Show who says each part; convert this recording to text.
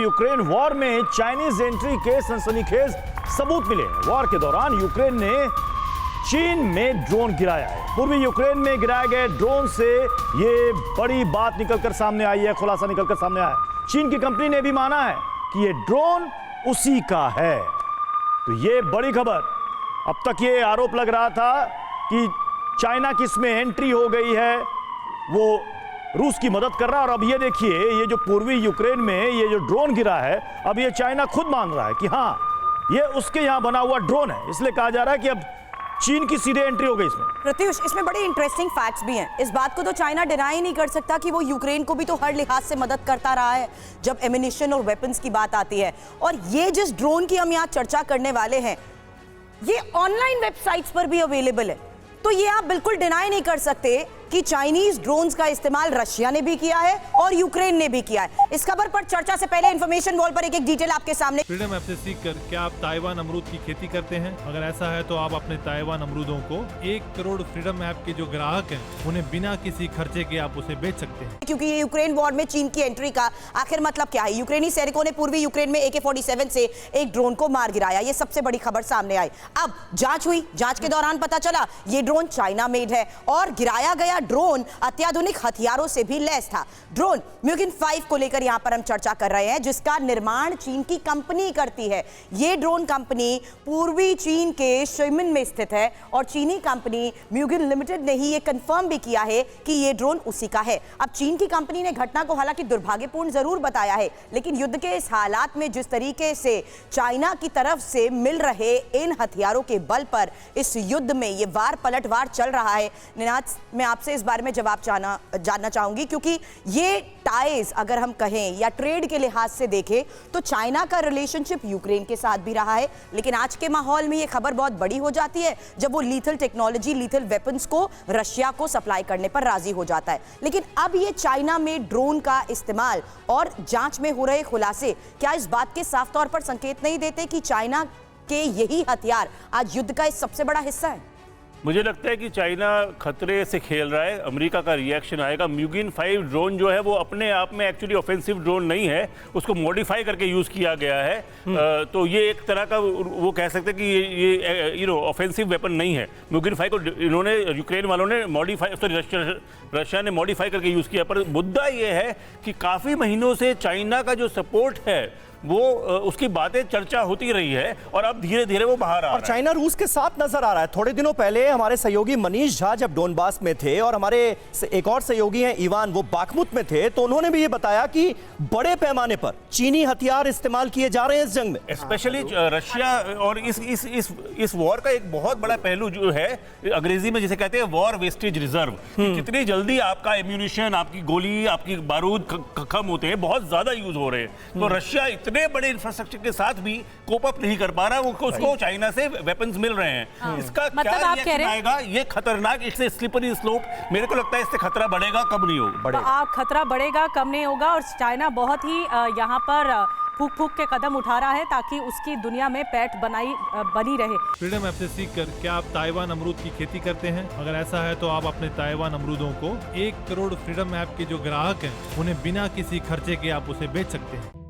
Speaker 1: Ukraine war में Chinese entry के सनसनीखेज सबूत मिले। वॉर के दौरान यूक्रेन ने चीन में ड्रोन गिराया है। पूर्वी यूक्रेन में गिराए गए ड्रोन से यह बड़ी बात निकलकर सामने आई है, खुलासा निकलकर सामने आया है। चीन की कंपनी ने भी माना है कि यह ड्रोन उसी का है। तो यह बड़ी खबर। अब तक यह आरोप लग रहा था कि चाइना की इसमें एंट्री हो गई है, वो रूस की मदद कर रहा है। और अब ये देखिए, ये जो पूर्वी यूक्रेन में ये जो ड्रोन गिरा है, अब ये चाइना खुद मान रहा है कि हाँ, ये उसके यहां बना हुआ ड्रोन है। इसलिए कहा जा रहा है कि अब चीन की सीधे एंट्री हो गई इसमें।
Speaker 2: प्रत्युष, इसमें बड़े इंटरेस्टिंग फैक्ट्स भी हैं। इस बात को तो चाइना डिनाई नहीं कर सकता कि वो यूक्रेन को भी तो हर लिहाज से मदद करता रहा है जब एमिनिशन और वेपन्स की बात आती है। और ये जिस ड्रोन की हम यहाँ चर्चा करने वाले हैं, ये ऑनलाइन वेबसाइट्स पर भी अवेलेबल है। तो ये आप बिल्कुल डिनाई नहीं कर सकते कि चाइनीज ड्रोन्स का इस्तेमाल रशिया ने भी किया है और यूक्रेन ने भी किया है। इस खबर पर चर्चा से पहले इन्फॉर्मेशन वॉल पर एक एक डिटेल आपके सामने।
Speaker 3: फ्रीडम ऐप से सीखकर क्या आप ताइवान अमरूद की खेती करते हैं? अगर ऐसा है तो आप अपने ताइवान अमरूदों को 1 करोड़ फ्रीडम ऐप के जो ग्राहक हैं, उन्हें बिना किसी खर्चे के आप उसे बेच सकते हैं।
Speaker 2: क्योंकि ये यूक्रेन वॉर में चीन की एंट्री का आखिर मतलब क्या है? यूक्रेनी सैनिकों ने पूर्वी यूक्रेन में AK-47 से एक ड्रोन को मार गिराया। ये सबसे बड़ी खबर सामने आई। अब जांच हुई, जांच के दौरान पता चला ये ड्रोन चाइना मेड है और गिराया गया ड्रोन अत्याधुनिक हथियारों से भी लैस था। ड्रोन म्यूगिन 5 को लेकर यहां पर हम चर्चा कर रहे हैं, जिसका निर्माण चीन की कंपनी करती है। यह ड्रोन कंपनी पूर्वी चीन के शिमिन में स्थित है और चीनी कंपनी म्यूगिन लिमिटेड ने ही यह कंफर्म भी किया है कि यह ड्रोन उसी का है। अब चीन की कंपनी ने घटना को हालांकि दुर्भाग्यपूर्ण जरूर बताया है, लेकिन युद्ध के इस हालात में जिस तरीके से चाइना की तरफ से मिल रहे इन हथियारों के बल पर इस युद्ध में यह वार पलटवार चल रहा है, निनाद, मैं आपसे इस बारे में जवाब जानना चाहूंगी। क्योंकि ये टाइज अगर हम कहें या ट्रेड के लिहाज से देखें तो चाइना का रिलेशनशिप यूक्रेन के साथ भी रहा है, लेकिन आज के माहौल में ये खबर बहुत बड़ी हो जाती है जब वो लीथल टेक्नोलॉजी, लीथल वेपन्स को रशिया को सप्लाई करने पर राजी हो जाता है। लेकिन अब ये चाइना में ड्रोन का इस्तेमाल और जांच में हो रहे खुलासे क्या इस बात के साफ तौर पर संकेत नहीं देते कि चाइना के यही हथियार आज युद्ध का एक सबसे बड़ा हिस्सा है?
Speaker 4: मुझे लगता है कि चाइना खतरे से खेल रहा है। अमेरिका का रिएक्शन आएगा। म्यूगिन 5 ड्रोन जो है वो अपने आप में एक्चुअली ऑफेंसिव ड्रोन नहीं है, उसको मॉडिफाई करके यूज़ किया गया है। तो ये एक तरह का वो कह सकते हैं कि ये ऑफेंसिव वेपन नहीं है। म्यूगिन 5 को इन्होंने, यूक्रेन वालों ने मॉडिफाई, सॉरी रशिया ने मॉडिफाई करके यूज़ किया। पर मुद्दा ये है कि काफ़ी महीनों से चाइना का जो सपोर्ट है वो उसकी बातें चर्चा होती रही है और अब धीरे धीरे वो बाहर आ रहा है।
Speaker 5: और चाइना रूस के साथ नजर आ रहा है। थोड़े दिनों पहले हमारे सहयोगी मनीष झा जब डोनबास में थे और हमारे एक और सहयोगी हैं इवान, वो बाखमुत में थे, तो उन्होंने भी ये बताया कि बड़े पैमाने पर चीनी हथियार इस्तेमाल किए जा रहे हैं इस जंग में।
Speaker 4: स्पेशली रशिया और इस वॉर का एक बहुत बड़ा पहलू जो है, अंग्रेजी में जिसे कहते हैं वॉर वेस्टेज रिजर्व, कितनी जल्दी आपका एम्यूनिशन, आपकी गोली, आपकी बारूद खत्म होते हैं, बहुत ज्यादा यूज हो रहे हैं। तो रशिया इतने बड़े इंफ्रास्ट्रक्चर के साथ भी कोप अप नहीं कर पा रहा, उसको चाइना से वेपन्स मिल रहे हैं। इसका क्या रिएक्शन आएगा? ये खतरनाक, इससे स्लिपरी स्लोप। मेरे को लगता है इससे खतरा बढ़ेगा, कम नहीं होगा।
Speaker 6: खतरा बढ़ेगा, कम नहीं होगा। और चाइना बहुत ही यहाँ पर फूक फूक के कदम उठा रहा है ताकि उसकी दुनिया में पैठ बनी रहे।
Speaker 3: फ्रीडम ऐप से सीखकर क्या आप ताइवान अमरूद की खेती करते हैं? अगर ऐसा है तो आप अपने ताइवान अमरूदों को 1 करोड़ फ्रीडम ऐप के जो ग्राहक हैं, उन्हें बिना किसी खर्चे के आप उसे बेच सकते हैं।